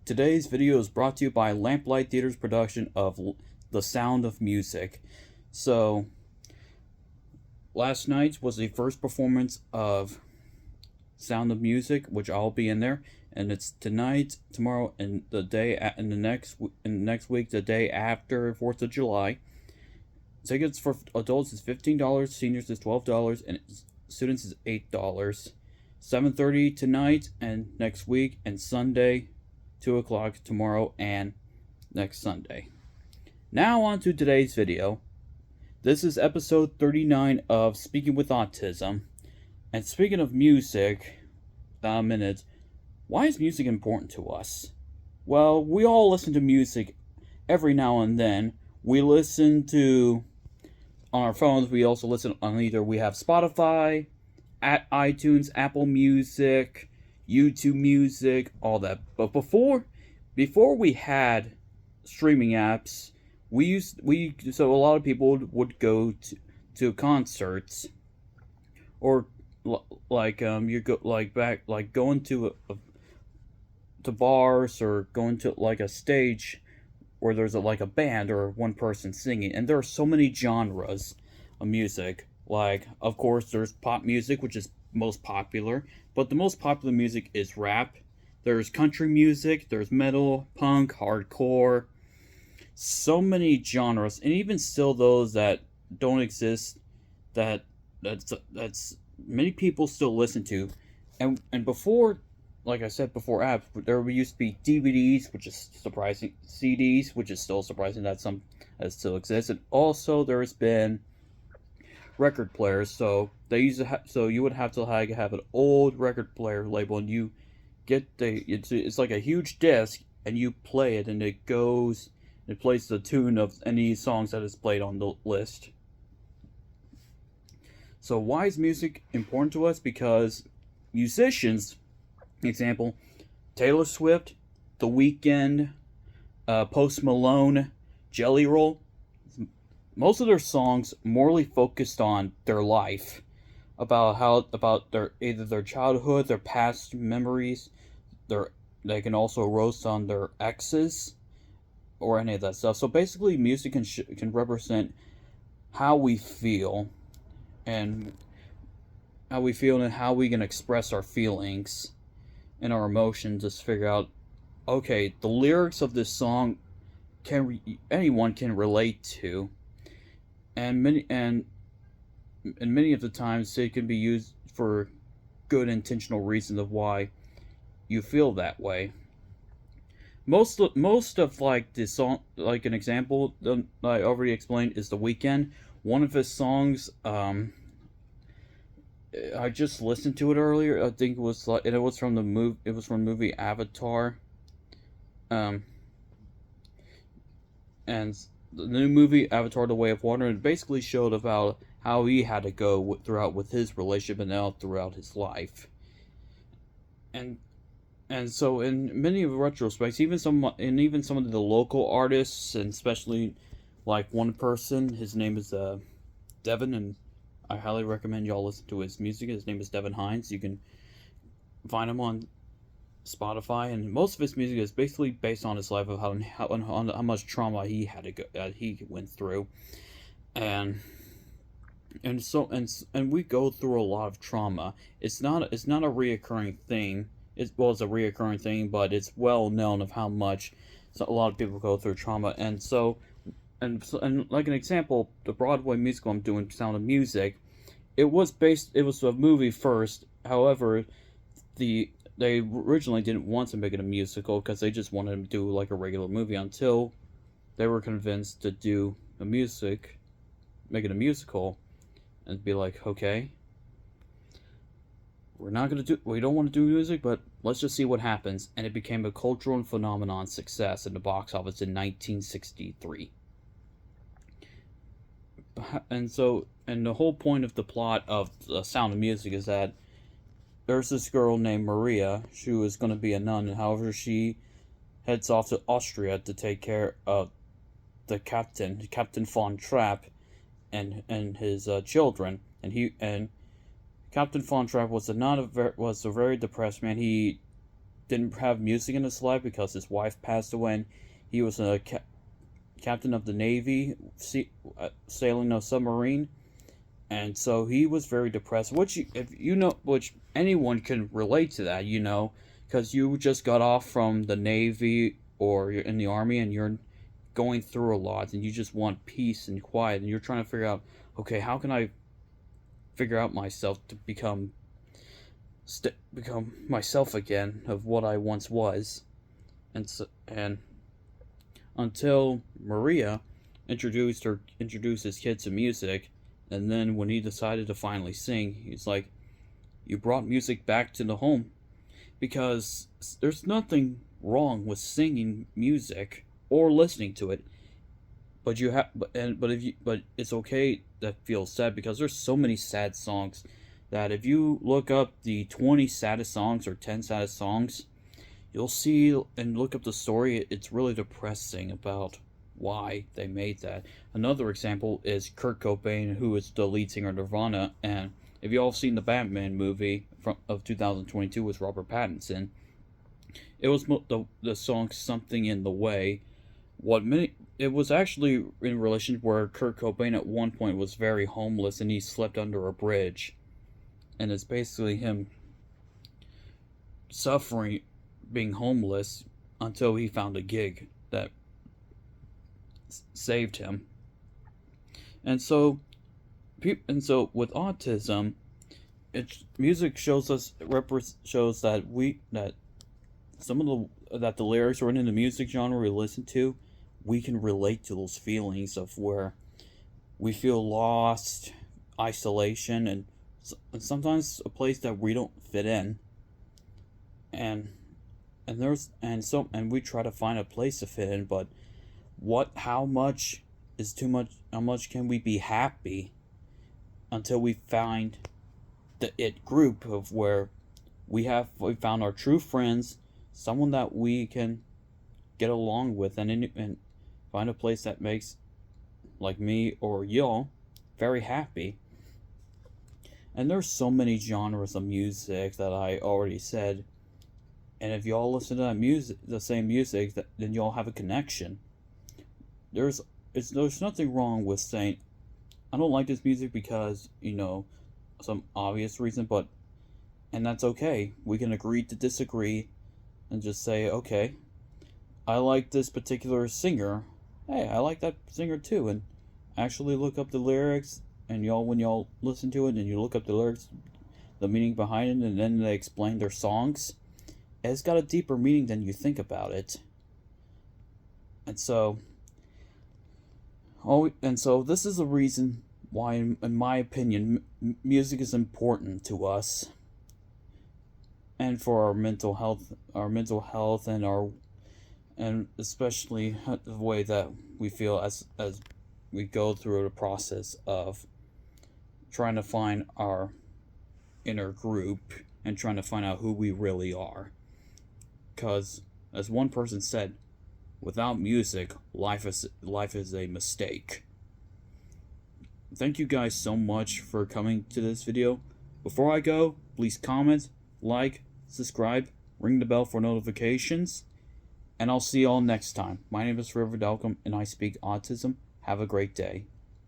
Today's video is brought to you by Lamplight Theater's production of The Sound of Music. So, last night was the first performance of Sound of Music, which I'll be in there, and it's tonight, tomorrow, and the next week, the day after 4th of July. Tickets for adults is $15, seniors is $12, and students is $8. 7:30 tonight and next week, and Sunday 2 o'clock tomorrow and next Sunday. Now on to today's video. This is episode 39 of Speaking with Autism. And speaking of music, why is music important to us? Well, we all listen to music every now and then. We listen to, on our phones, we also listen on we have Spotify, at iTunes, Apple Music, YouTube Music, all that. But before we had streaming apps, so a lot of people would go to concerts, or going to bars, or going to like a stage where there's a band or one person singing, and there are so many genres of music. Like, of course, there's pop music, which is most popular, but the most popular music is rap. There's country music, there's metal, punk, hardcore, so many genres, and even still those that don't exist, that's many people still listen to. And before, like I said, before apps, there used to be DVDs, which is surprising, CDs, which is still surprising that still exists, and also there's been record players. So you would have to have an old record player label, and you get it's like a huge disc, and you play it, and it plays the tune of any songs that is played on the list. So why is music important to us? Because musicians, example, Taylor Swift, The Weeknd, Post Malone, Jelly Roll, most of their songs morally focused on their life, about either their childhood, their past memories. They can also roast on their exes or any of that stuff. So basically, music can represent how we feel, and how we can express our feelings and our emotions. Just figure out, okay, the lyrics of this song anyone can relate to. And many of the times it can be used for good intentional reasons of why you feel that way. Most of like this song, like an example that I already explained, is The Weeknd. One of his songs, I just listened to it earlier. I think it was from the movie. It was from the movie Avatar. And the new movie Avatar: The Way of Water, and it basically showed about how he had to go throughout with his relationship and now throughout his life. And so in many of the retrospects, even some of the local artists, and especially like one person, his name is Devin, and I highly recommend y'all listen to his music. His name is Devin Hines. You can find him on Spotify, and most of his music is basically based on his life, of how much trauma he went through, and we go through a lot of trauma. It's not a reoccurring thing. It's a reoccurring thing, but it's well known of how much a lot of people go through trauma. And like an example, the Broadway musical I'm doing, Sound of Music, it was a movie first. However, they originally didn't want to make it a musical, because they just wanted to do like a regular movie, until they were convinced to make it a musical, and be like, okay, we don't want to do music, but let's just see what happens. And it became a cultural phenomenon success in the box office in 1963. And the whole point of the plot of The Sound of Music is that there's this girl named Maria. She was going to be a nun, and however she heads off to Austria to take care of the Captain Von Trapp, and his children. And Captain Von Trapp was a very depressed man. He didn't have music in his life because his wife passed away. And he was a captain of the Navy, sailing a submarine, and so he was very depressed. Which anyone can relate to that, because you just got off from the Navy or you're in the Army and you're going through a lot and you just want peace and quiet and you're trying to figure out, okay, how can I figure out myself to become myself again of what I once was, and until Maria introduced his kid to music, and then when he decided to finally sing, he's like, "You brought music back to the home," because there's nothing wrong with singing music or listening to it, but it's okay that feels sad because there's so many sad songs that if you look up the 20 saddest songs or 10 saddest songs, you'll see and look up the story. It's really depressing about why they made that. Another example is Kurt Cobain, who is the lead singer of Nirvana, and if you all have seen the Batman movie of 2022 with Robert Pattinson, it was the song "Something in the Way." It was actually in relation where Kurt Cobain at one point was very homeless and he slept under a bridge, and it's basically him suffering, being homeless until he found a gig that saved him. And so with autism, music shows that that the lyrics written in the music genre we listen to, we can relate to those feelings of where we feel lost, isolation, and sometimes a place that we don't fit in, and we try to find a place to fit in, but how much is too much? How much can we be happy until we find the it group of where we found our true friends, someone that we can get along with, and find a place that makes, like me or y'all, very happy. And there's so many genres of music that I already said, and if y'all listen to that music, the same music, then y'all have a connection. There's nothing wrong with saying, I don't like this music because, some obvious reason, and that's okay. We can agree to disagree and just say, okay, I like this particular singer. Hey, I like that singer too, and actually look up the lyrics, and when y'all listen to it and you look up the lyrics, the meaning behind it, and then they explain their songs, it's got a deeper meaning than you think about it. And so this is the reason why, in my opinion, music is important to us, and for our mental health, and especially the way that we feel as we go through the process of trying to find our inner group and trying to find out who we really are. Because, as one person said, without music, life is a mistake. Thank you guys so much for coming to this video. Before I go, please comment, like, subscribe, ring the bell for notifications, and I'll see you all next time. My name is River Dalcom, and I speak autism. Have a great day.